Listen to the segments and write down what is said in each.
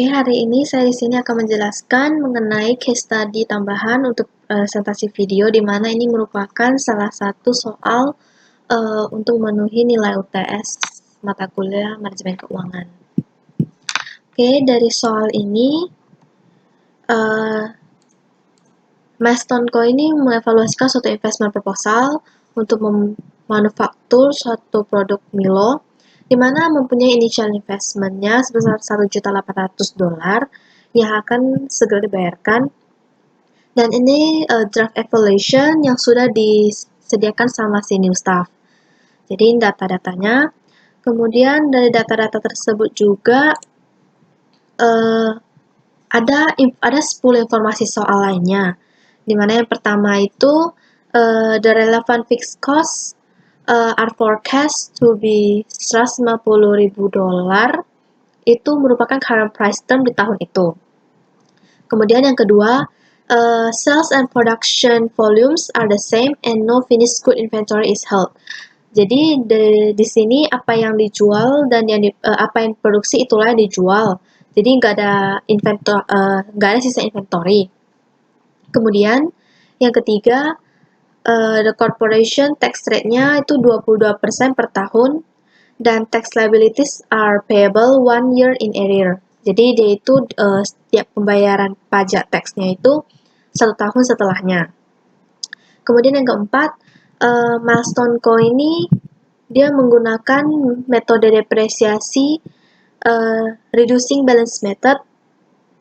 Oke, hari ini saya di sini akan menjelaskan mengenai case study tambahan untuk presentasi video, di mana ini merupakan salah satu soal untuk memenuhi nilai UTS mata kuliah manajemen keuangan. Oke, dari soal ini, Milestone Co ini mengevaluasikan suatu investment proposal untuk memanufaktur suatu produk Milo, di mana mempunyai initial investment-nya sebesar $1.800.000 yang akan segera dibayarkan. Dan ini draft evaluation yang sudah disediakan sama si new staff. Jadi data-datanya. Kemudian dari data-data tersebut juga ada 10 informasi soal lainnya. Dimana yang pertama itu the relevant fixed cost are forecast to be $150.000, itu merupakan current price term di tahun itu. Kemudian yang kedua, sales and production volumes are the same and no finished good inventory is held. Jadi di sini apa yang dijual dan apa yang produksi itulah yang dijual. Jadi nggak ada sisa inventory. Kemudian yang ketiga, the corporation tax rate-nya itu 22% per tahun, dan tax liabilities are payable 1 year in arrear. Jadi dia itu setiap pembayaran pajak taxnya itu 1 tahun setelahnya. Kemudian yang keempat, Milestone Co ini dia menggunakan metode depresiasi reducing balance method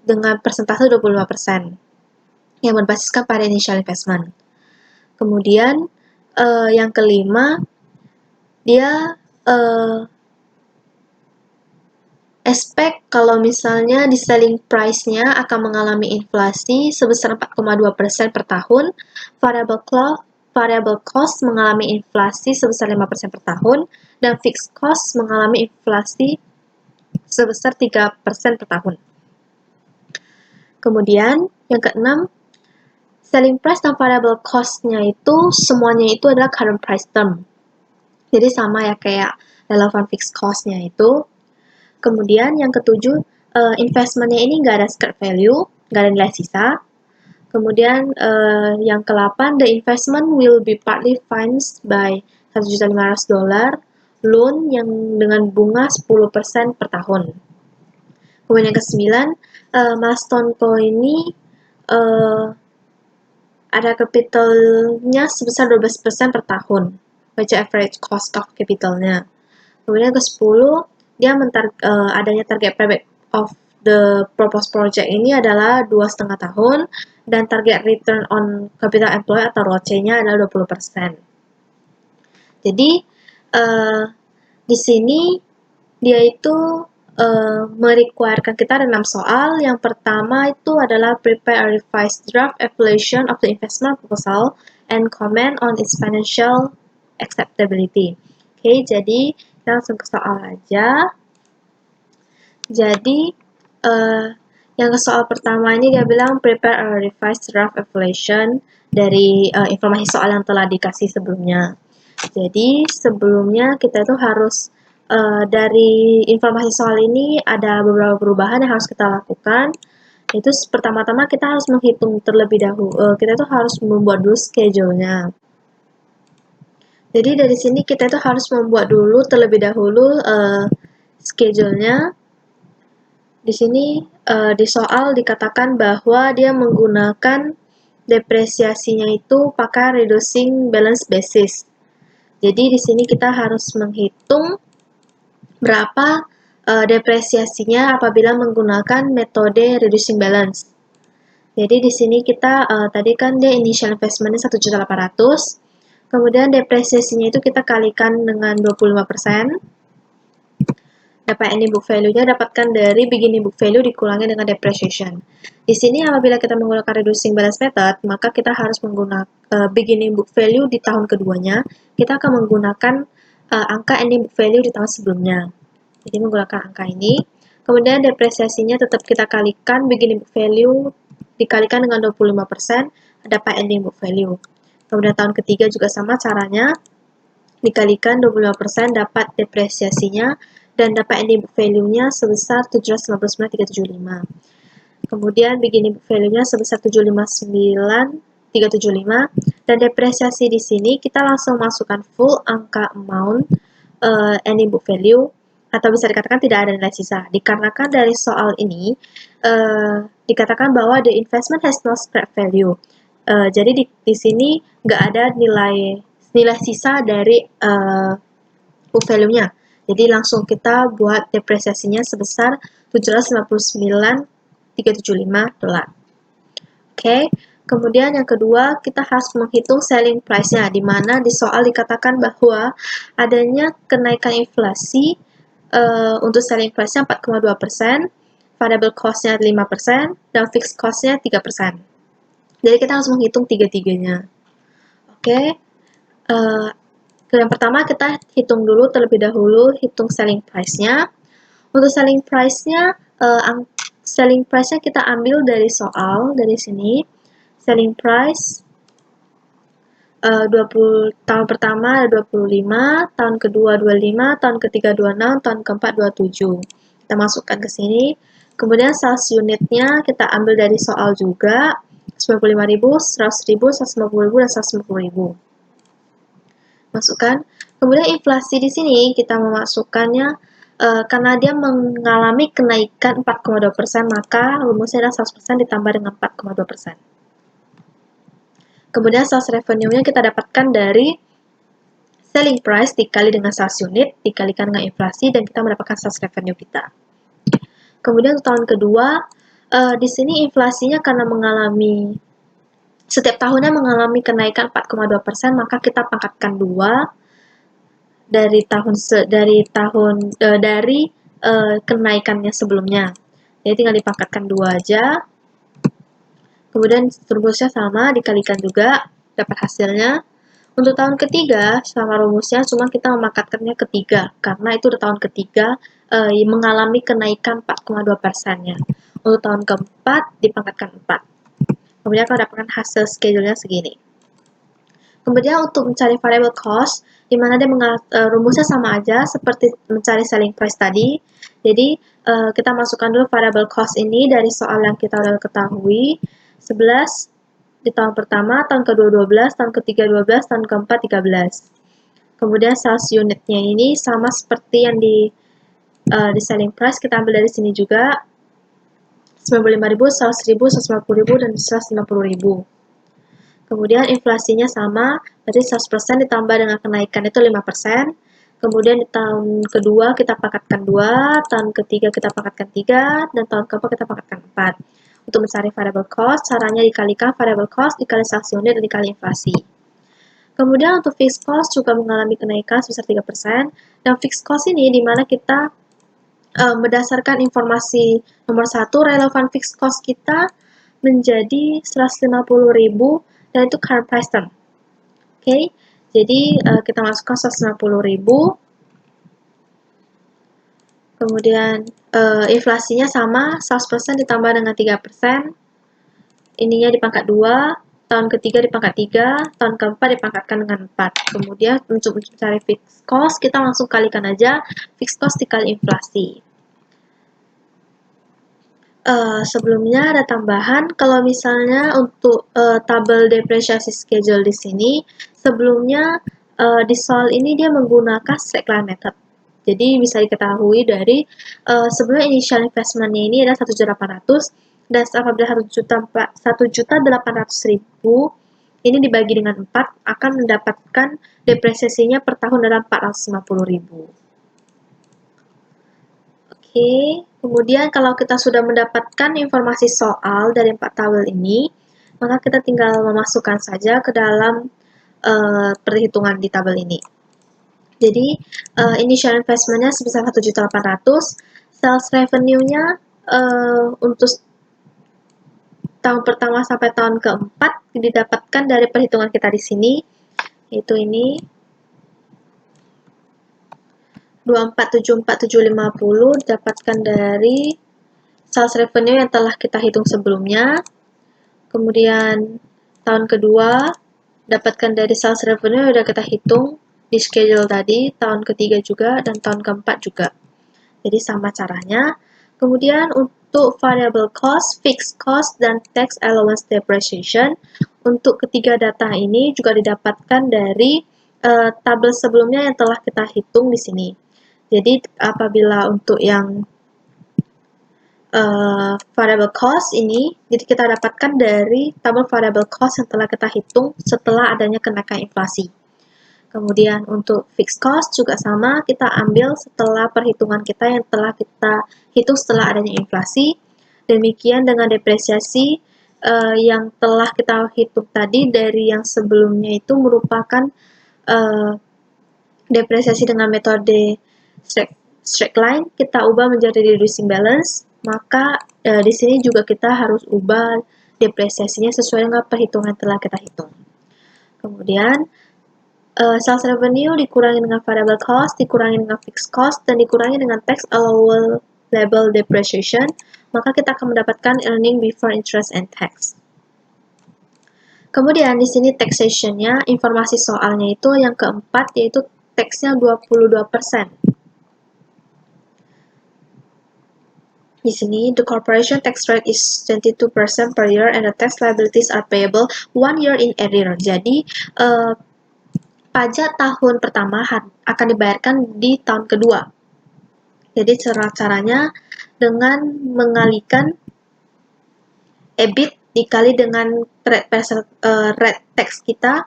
dengan persentase 25% yang berbasiskan pada initial investment. Kemudian yang kelima, dia expect kalau misalnya di selling price-nya akan mengalami inflasi sebesar 4,2% per tahun, variable cost mengalami inflasi sebesar 5% per tahun, dan fixed cost mengalami inflasi sebesar 3% per tahun. Kemudian yang keenam, selling price dan variable cost-nya itu semuanya itu adalah current price term. Jadi sama ya kayak relevant fixed cost-nya itu. Kemudian yang ketujuh, investment-nya ini nggak ada scrap value, nggak ada nilai sisa. Kemudian yang ke-8, the investment will be partly financed by $1.500.000 loan yang dengan bunga 10% per tahun. Kemudian yang ke-9, Milestone Co ini ada capitalnya sebesar 12% per tahun, baca average cost of capitalnya. Kemudian ke-10, dia adanya target payback of the proposed project ini adalah 2,5 tahun, dan target return on capital employed atau ROCE-nya adalah 20%. Jadi di sini dia itu merequirekan kita ada 6 soal. Yang pertama itu adalah prepare a revised draft evaluation of the investment proposal and comment on its financial acceptability. Oke, jadi kita langsung ke soal aja. Jadi yang ke soal pertama ini dia bilang prepare a revised draft evaluation dari informasi soal yang telah dikasih sebelumnya. Jadi sebelumnya kita itu harus dari informasi soal ini ada beberapa perubahan yang harus kita lakukan. Itu pertama-tama kita harus menghitung terlebih dahulu. Kita itu harus membuat dulu schedule-nya. Jadi dari sini kita itu harus membuat dulu terlebih dahulu schedule-nya. Di sini di soal dikatakan bahwa dia menggunakan depresiasinya itu pakai reducing balance basis. Jadi di sini kita harus menghitung berapa depresiasinya apabila menggunakan metode reducing balance. Jadi di sini kita tadi kan dia initial investment-nya 1.800.000. Kemudian depresiasinya itu kita kalikan dengan 25%. Dapat ending book value-nya dapatkan dari beginning book value dikurangi dengan depreciation. Di sini apabila kita menggunakan reducing balance method, maka kita harus menggunakan beginning book value di tahun keduanya. Kita akan menggunakan angka ending book value di tahun sebelumnya. Jadi menggunakan angka ini. Kemudian depresiasinya tetap kita kalikan beginning book value dikalikan dengan 25%, dapat ending book value. Kemudian tahun ketiga juga sama caranya, dikalikan 25% dapat depresiasinya, dan dapat ending book value-nya sebesar 759.375. Kemudian beginning book value-nya sebesar 759.375, dan depresiasi di sini kita langsung masukkan full angka amount ending book value, atau bisa dikatakan tidak ada nilai sisa. Dikarenakan dari soal ini dikatakan bahwa the investment has no scrap value. Jadi di sini nggak ada nilai sisa dari book value-nya. Jadi langsung kita buat depresiasinya sebesar 759.375 dolar. Oke, kemudian yang kedua kita harus menghitung selling price-nya, di mana di soal dikatakan bahwa adanya kenaikan inflasi untuk selling price-nya 4,2%, variable cost-nya 5%, dan fixed cost-nya 3%. Jadi kita harus menghitung tiga-tiganya. Oke, yang pertama kita hitung dulu terlebih dahulu, hitung selling price-nya. Untuk selling price-nya, kita ambil dari soal, dari sini. Selling price 20, tahun pertama ada 25, tahun kedua 25, tahun ketiga 26, tahun keempat 27. Kita masukkan ke sini. Kemudian sales unitnya kita ambil dari soal juga, 95.000, 100.000, 150.000, dan 150.000. Masukkan. Kemudian inflasi di sini kita memasukkannya karena dia mengalami kenaikan 4,2%, maka rumusnya adalah 100% ditambah dengan 4,2%. Kemudian sales revenue-nya kita dapatkan dari selling price dikali dengan sales unit, dikalikan dengan inflasi, dan kita mendapatkan sales revenue kita. Kemudian untuk tahun kedua, di sini inflasinya karena setiap tahunnya mengalami kenaikan 4,2%, maka kita pangkatkan 2 dari kenaikannya sebelumnya. Jadi tinggal dipangkatkan 2 aja. Kemudian rumusnya sama, dikalikan juga, dapat hasilnya. Untuk tahun ketiga, sama rumusnya, cuma kita memangkatkannya ke 3, karena itu udah tahun ketiga mengalami kenaikan 4,2%-nya. Untuk tahun keempat, dipangkatkan 4. Kemudian akan dapatkan hasil schedule-nya segini. Kemudian untuk mencari variable cost, di mana dia rumusnya sama aja seperti mencari selling price tadi. Jadi kita masukkan dulu variable cost ini dari soal yang kita udah ketahui. 11 di tahun pertama, tahun kedua 12, tahun ketiga 12, tahun keempat 13. Kemudian sales unitnya ini sama seperti yang di selling price, kita ambil dari sini juga. 95.000, 100.000, 150.000, dan 150.000. Kemudian inflasinya sama, berarti 100% ditambah dengan kenaikan itu 5%. Kemudian di tahun kedua kita pangkatkan 2, tahun ketiga kita pangkatkan 3, dan tahun keempat kita pangkatkan 4. Untuk mencari variable cost, caranya dikalikan variable cost, dikali sales unit, dan dikali inflasi. Kemudian untuk fixed cost juga mengalami kenaikan sebesar 3%, dan fixed cost ini dimana kita berdasarkan informasi nomor 1, relevan fixed cost kita menjadi 150.000, dan itu current price term. Oke, jadi kita masukkan 150.000. Kemudian inflasinya sama, 100% ditambah dengan 3%. Ininya dipangkat 2, tahun ketiga dipangkat 3, tahun keempat dipangkatkan dengan 4. Kemudian untuk mencari fixed cost, kita langsung kalikan aja fixed cost dikali inflasi. Sebelumnya ada tambahan, kalau misalnya untuk tabel depresiasi schedule di sini, sebelumnya di soal ini dia menggunakan straight line method. Jadi bisa diketahui dari sebelumnya initial investment-nya ini adalah 1.800.000, dan apabila 1.800.000 ini dibagi dengan 4 akan mendapatkan depresiasinya per tahun adalah 450.000. Oke, kemudian kalau kita sudah mendapatkan informasi soal dari 4 tabel ini, maka kita tinggal memasukkan saja ke dalam perhitungan di tabel ini. Jadi initial investment-nya sebesar 1.800.000, sales revenue-nya untuk tahun pertama sampai tahun keempat didapatkan dari perhitungan kita di sini, yaitu ini 2474.750 didapatkan dari sales revenue yang telah kita hitung sebelumnya. Kemudian tahun kedua dapatkan dari sales revenue yang sudah kita hitung di schedule tadi, tahun ketiga juga, dan tahun keempat juga. Jadi sama caranya. Kemudian untuk variable cost, fixed cost, dan tax allowance depreciation, untuk ketiga data ini juga didapatkan dari tabel sebelumnya yang telah kita hitung di sini. Jadi apabila untuk yang variable cost ini, jadi kita dapatkan dari tabel variable cost yang telah kita hitung setelah adanya kenaikan inflasi. Kemudian untuk fixed cost juga sama, kita ambil setelah perhitungan kita yang telah kita hitung setelah adanya inflasi. Demikian dengan depresiasi yang telah kita hitung tadi dari yang sebelumnya itu merupakan depresiasi dengan metode straight line, kita ubah menjadi reducing balance, maka di sini juga kita harus ubah depresiasinya sesuai dengan perhitungan telah kita hitung. Kemudian sales revenue dikurangi dengan variable cost, dikurangi dengan fixed cost, dan dikurangi dengan tax allowable depreciation, maka kita akan mendapatkan earning before interest and tax. Kemudian di sini taxation-nya, informasi soalnya itu yang keempat, yaitu tax-nya 22%. Di sini, the corporation tax rate is 22% per year and the tax liabilities are payable 1 year in arrear. Jadi, pajak tahun pertama akan dibayarkan di tahun kedua. Jadi, caranya dengan mengalikan EBIT dikali dengan rate tax kita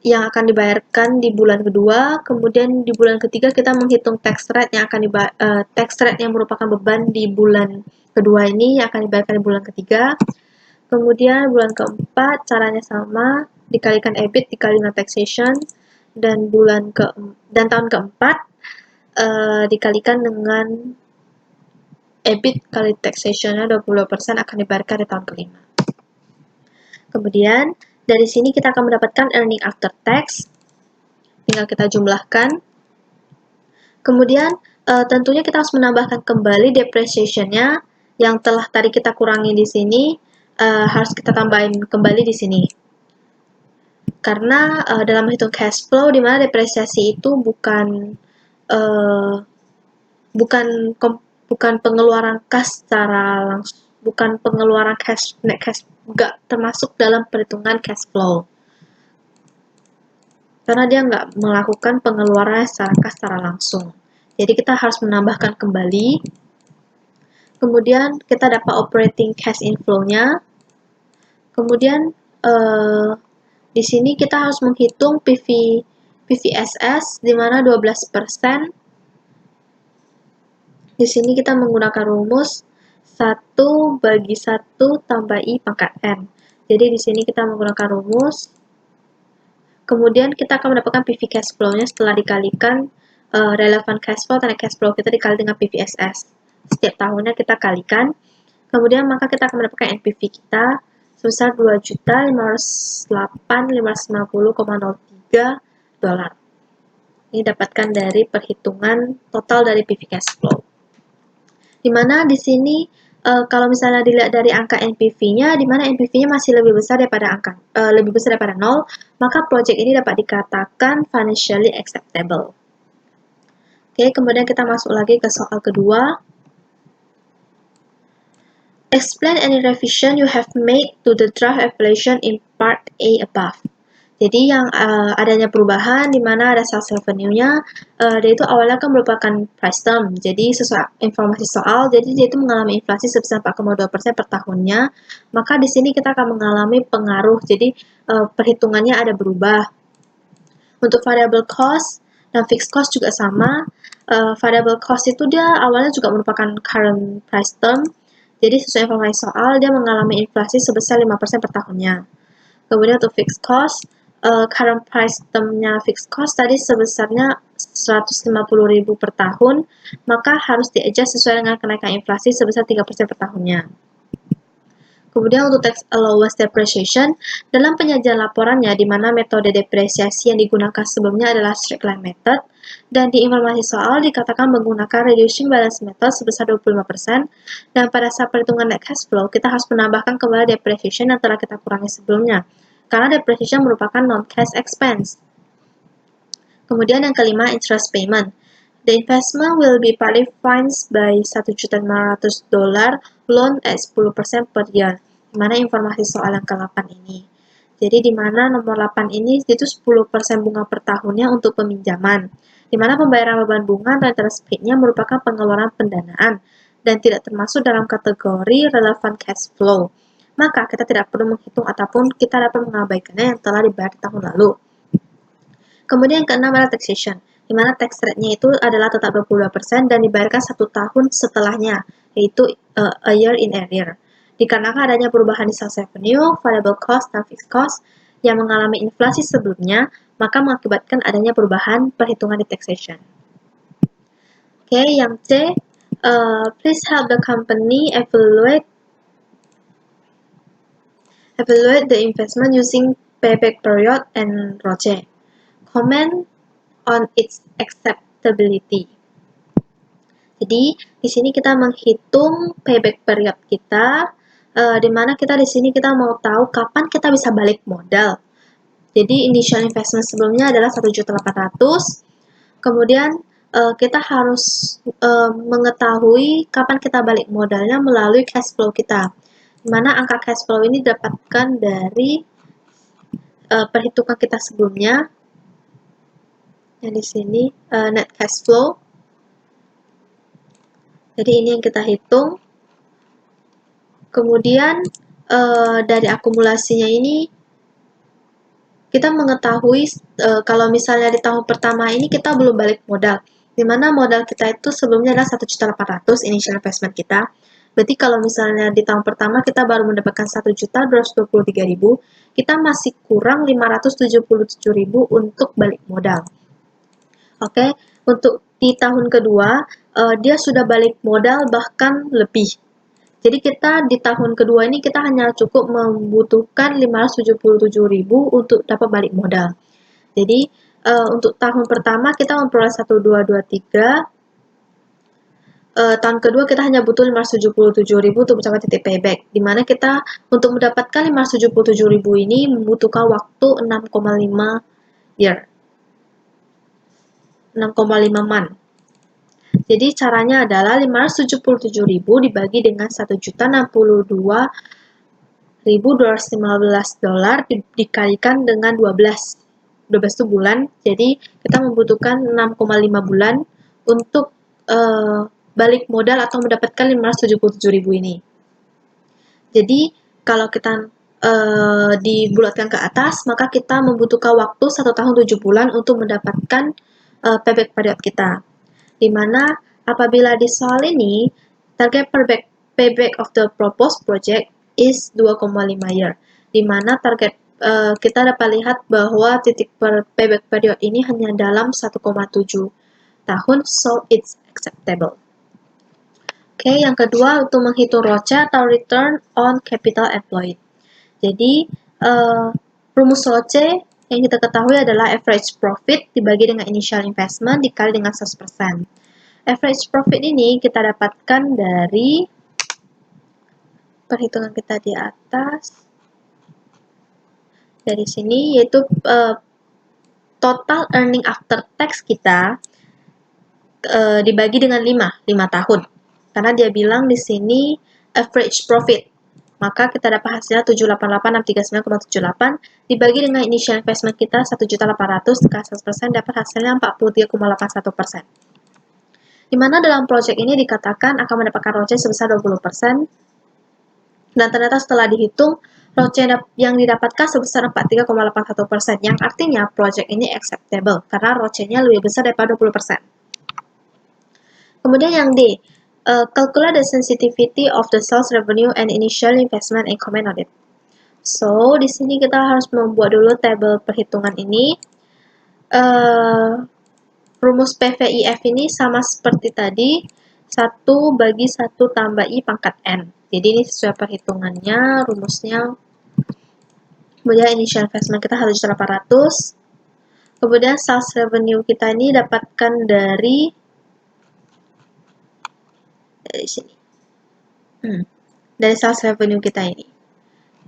yang akan dibayarkan di bulan kedua, kemudian di bulan ketiga kita menghitung tax rate yang akan tax rate yang merupakan beban di bulan kedua ini yang akan dibayarkan di bulan ketiga. Kemudian bulan keempat caranya sama, dikalikan EBIT dikali dengan taxation, dan tahun keempat dikalikan dengan EBIT kali taxation-nya 20% akan dibayarkan di tahun kelima. Kemudian dari sini kita akan mendapatkan earning after tax, tinggal kita jumlahkan. Kemudian tentunya kita harus menambahkan kembali depreciation-nya yang telah tadi kita kurangi di sini, harus kita tambahin kembali di sini. Karena dalam menghitung cash flow, di mana depresiasi itu bukan pengeluaran kas secara langsung, bukan pengeluaran net cash, nggak termasuk dalam perhitungan cash flow. Karena dia nggak melakukan pengeluaran secara langsung. Jadi kita harus menambahkan kembali. Kemudian kita dapat operating cash inflow-nya. Kemudian di sini kita harus menghitung PVSS di mana 12%. Di sini kita menggunakan rumus 1 bagi 1 tambah I pangkat N. Jadi di sini kita menggunakan rumus. Kemudian kita akan mendapatkan PV cash flow-nya setelah dikalikan relevant cash flow dan cash flow kita dikali dengan PVSS. Setiap tahunnya kita kalikan. Kemudian maka kita akan mendapatkan NPV kita sebesar 2.508.550,03 dolar. Ini dapatkan dari perhitungan total dari PV cash flow. Dimana di sini kalau misalnya dilihat dari angka NPV-nya, di mana NPV-nya masih lebih besar daripada 0, maka project ini dapat dikatakan financially acceptable. Oke, kemudian kita masuk lagi ke soal kedua. Explain any revision you have made to the draft evaluation in part A above. Jadi yang adanya perubahan di mana ada sales revenue-nya, dia itu awalnya kan merupakan price term. Jadi sesuai informasi soal, jadi dia itu mengalami inflasi sebesar 4,2% per tahunnya. Maka di sini kita akan mengalami pengaruh. Jadi perhitungannya ada berubah. Untuk variable cost dan fixed cost juga sama. Variable cost itu dia awalnya juga merupakan current price term. Jadi sesuai informasi soal, dia mengalami inflasi sebesar 5% per tahunnya. Kemudian untuk fixed cost, current price term-nya fixed cost tadi sebesarnya 150.000 per tahun, maka harus di-adjust sesuai dengan kenaikan inflasi sebesar 3% per tahunnya. Kemudian untuk tax allowance depreciation, dalam penyajian laporannya di mana metode depresiasi yang digunakan sebelumnya adalah straight line method, dan di informasi soal dikatakan menggunakan reducing balance method sebesar 25%, dan pada saat perhitungan net cash flow, kita harus menambahkan kembali depreciation yang telah kita kurangi sebelumnya, karena depreciation merupakan non-cash expense. Kemudian yang kelima, interest payment. The investment will be partly financed by $1.500 loan at 10% per year. Dimana informasi soal yang ke-8 ini. Jadi di mana nomor 8 ini itu 10% bunga per tahunnya untuk peminjaman. Di mana pembayaran beban bunga dan interest paid-nya merupakan pengeluaran pendanaan dan tidak termasuk dalam kategori relevant cash flow. Maka kita tidak perlu menghitung ataupun kita dapat mengabaikannya yang telah dibayar di tahun lalu. Kemudian yang keenam adalah taxation, di mana tax rate-nya itu adalah tetap 22% dan dibayarkan 1 tahun setelahnya, yaitu a year in arrear. Dikarenakan adanya perubahan di sales revenue, variable cost, dan fixed cost yang mengalami inflasi sebelumnya, maka mengakibatkan adanya perubahan perhitungan di taxation. Oke, yang C, please help the company evaluate the investment using payback period and ROCE. Comment on its acceptability. Jadi di sini kita menghitung payback period kita, di mana kita di sini kita mau tahu kapan kita bisa balik modal. Jadi initial investment sebelumnya adalah 1.800.000, kemudian kita harus mengetahui kapan kita balik modalnya melalui cash flow kita. Di mana angka cash flow ini didapatkan dari perhitungan kita sebelumnya. Yang di sini net cash flow. Jadi ini yang kita hitung. Kemudian dari akumulasinya ini kita mengetahui kalau misalnya di tahun pertama ini kita belum balik modal. Di mana modal kita itu sebelumnya adalah 1.800.000 initial investment kita. Berarti kalau misalnya di tahun pertama kita baru mendapatkan 1.223.000, kita masih kurang 577.000 untuk balik modal. Oke, untuk di tahun kedua, dia sudah balik modal bahkan lebih. Jadi kita di tahun kedua ini kita hanya cukup membutuhkan 577.000 untuk dapat balik modal. Jadi untuk tahun pertama kita memperoleh 1.223, tahun kedua kita hanya butuh 577.000 untuk mencapai titik payback. Dimana kita untuk mendapatkan 577.000 ini membutuhkan waktu 6,5 year. 6,5 month. Jadi caranya adalah 577.000 dibagi dengan 1.062.215 dolar dikalikan dengan 12 itu bulan. Jadi kita membutuhkan 6,5 bulan untuk balik modal atau mendapatkan 577.000 ini. Jadi kalau kita dibulatkan ke atas, maka kita membutuhkan waktu 1 tahun 7 bulan untuk mendapatkan payback period kita. Dimana apabila di soal ini, target payback of the proposed project is 2,5 year. Dimana target kita dapat lihat bahwa titik payback period ini hanya dalam 1,7 tahun, so it's acceptable. Oke, yang kedua untuk menghitung ROCE atau Return on Capital Employed. Jadi, rumus ROCE yang kita ketahui adalah average profit dibagi dengan initial investment dikali dengan 100%. Average profit ini kita dapatkan dari perhitungan kita di atas. Dari sini yaitu total earning after tax kita dibagi dengan 5 tahun. Karena dia bilang di sini average profit. Maka kita dapat hasilnya 788.639,78 dibagi dengan initial investment kita 1.800.000 dikali 100% dapat hasilnya 43,81%. Di mana dalam project ini dikatakan akan mendapatkan ROCE sebesar 20%, dan ternyata setelah dihitung ROCE yang didapatkan sebesar 43,81%, yang artinya project ini acceptable karena ROCE-nya lebih besar daripada 20%. Kemudian yang D, calculate the sensitivity of the sales revenue and initial investment and comment on it. So, di sini kita harus membuat dulu tabel perhitungan ini. Rumus PVIF ini sama seperti tadi, 1 bagi 1 tambah I pangkat N. Jadi ini sesuai perhitungannya, rumusnya. Kemudian initial investment kita 1.800.000. Kemudian sales revenue kita ini dapatkan dari sini. Dari sales revenue kita ini.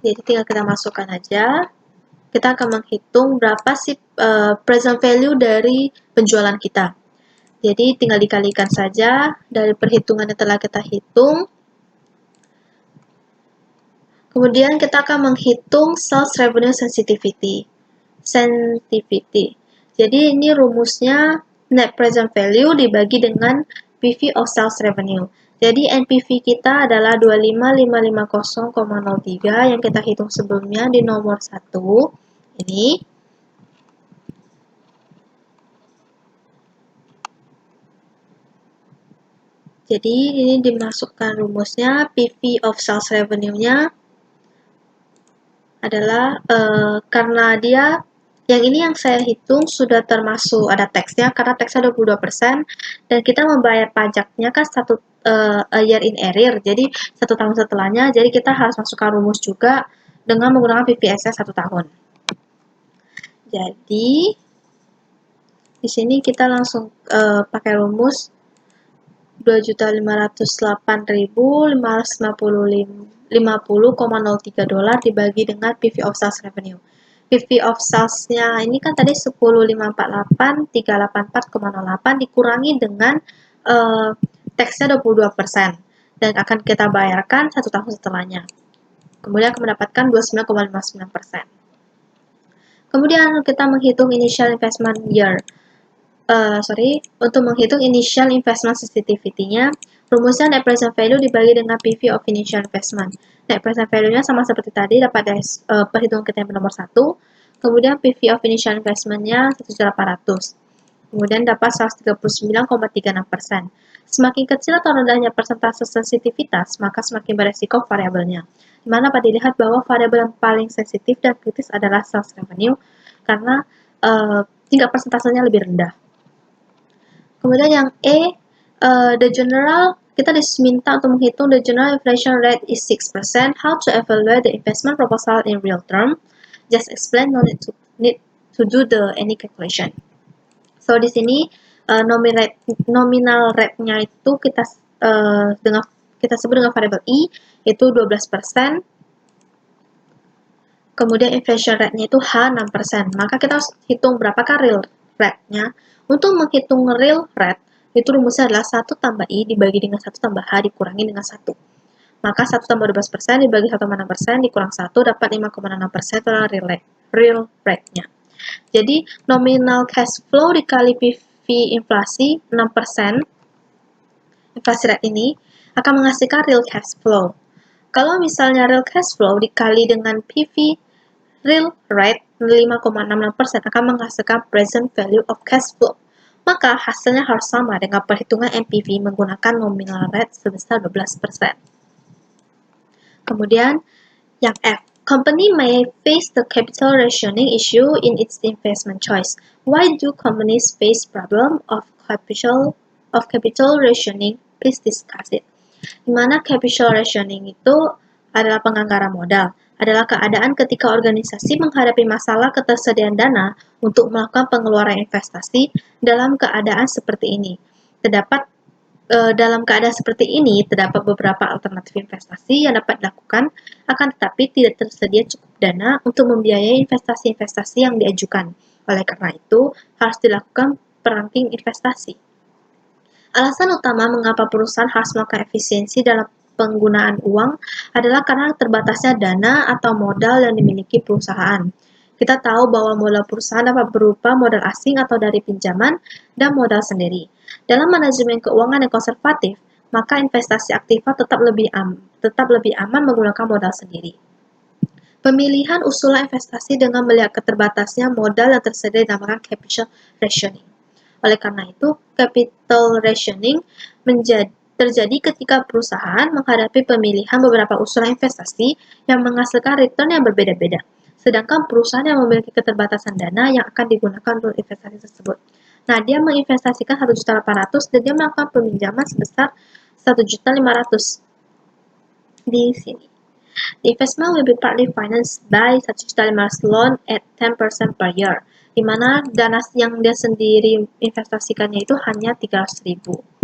Jadi tinggal kita masukkan aja. Kita akan menghitung berapa sih present value dari penjualan kita. Jadi tinggal dikalikan saja dari perhitungan yang telah kita hitung. Kemudian kita akan menghitung sales revenue sensitivity. Jadi ini rumusnya net present value dibagi dengan PV of sales revenue. Jadi NPV kita adalah 25550,03 yang kita hitung sebelumnya di nomor 1. Ini. Jadi ini dimasukkan rumusnya, PV of sales revenue-nya adalah karena dia yang ini yang saya hitung sudah termasuk ada teksnya karena teksnya 22% dan kita membayar pajaknya kan a year in arrear, jadi 1 tahun setelahnya, jadi kita harus masukkan rumus juga dengan menggunakan PVS-nya 1 tahun. Jadi di sini kita langsung pakai rumus 2.508.550,03 dolar dibagi dengan PV of sales revenue. PV of sales-nya ini kan tadi 10.548.384,08 dikurangi dengan teksnya 22% dan akan kita bayarkan 1 tahun setelahnya. Kemudian akan mendapatkan 29,59%. Kemudian kita menghitung initial investment year. Untuk menghitung initial investment sensitivity-nya, rumusnya net present value dibagi dengan PV of initial investment. Net present value-nya sama seperti tadi, dapat dari perhitungan kita yang nomor 1. Kemudian PV of initial investment-nya 1.800. Kemudian dapat 139,36%. Semakin kecil atau rendahnya persentase sensitivitas, maka semakin beresiko variabelnya. Dimana dapat dilihat bahwa variabel yang paling sensitif dan kritis adalah sales revenue, karena tingkat persentasenya lebih rendah. Kemudian yang E, the general, kita diminta untuk menghitung the general inflation rate is 6%. How to evaluate the investment proposal in real term? Just explain, no need to do any calculation. So di sini nominal rate-nya itu kita sebut dengan variabel I, itu 12%. Kemudian inflation rate-nya itu H 6%. Maka kita harus hitung berapakah real rate-nya. Untuk menghitung real rate, itu rumusnya adalah 1 tambah I dibagi dengan 1 tambah H dikurangi dengan 1. Maka 1 tambah 12% dibagi 1,6% dikurang 1 dapat 5,6%, itu adalah real rate-nya. Jadi nominal cash flow dikali PV inflasi 6%, inflasi rate ini akan menghasilkan real cash flow. Kalau misalnya real cash flow dikali dengan PV real rate 5,66% akan menghasilkan present value of cash flow. Maka hasilnya harus sama dengan perhitungan NPV menggunakan nominal rate sebesar 12%. Kemudian yang F, company may face the capital rationing issue in its investment choice. Why do companies face problem of capital rationing? Please discuss it. Dimana capital rationing itu adalah penganggaran modal, adalah keadaan ketika organisasi menghadapi masalah ketersediaan dana untuk melakukan pengeluaran investasi dalam keadaan seperti ini. Dalam keadaan seperti ini, terdapat beberapa alternatif investasi yang dapat dilakukan, akan tetapi tidak tersedia cukup dana untuk membiayai investasi-investasi yang diajukan. Oleh karena itu, harus dilakukan peranking investasi. Alasan utama mengapa perusahaan harus melakukan efisiensi dalam penggunaan uang adalah karena terbatasnya dana atau modal yang dimiliki perusahaan. Kita tahu bahwa modal perusahaan dapat berupa modal asing atau dari pinjaman dan modal sendiri. Dalam manajemen keuangan yang konservatif, maka investasi aktiva tetap lebih aman menggunakan modal sendiri. Pemilihan usulan investasi dengan melihat keterbatasnya modal yang tersedia dinamakan capital rationing. Oleh karena itu, capital rationing terjadi ketika perusahaan menghadapi pemilihan beberapa usulan investasi yang menghasilkan return yang berbeda-beda. Sedangkan perusahaan yang memiliki keterbatasan dana yang akan digunakan untuk investasi tersebut. Nah, dia menginvestasikan 1.800.000 dan dia melakukan peminjaman sebesar 1.500.000 di sini. The investment will be partly financed by 1.500.000 loan at 10% per year, di mana dana yang dia sendiri investasikannya itu hanya 300.000.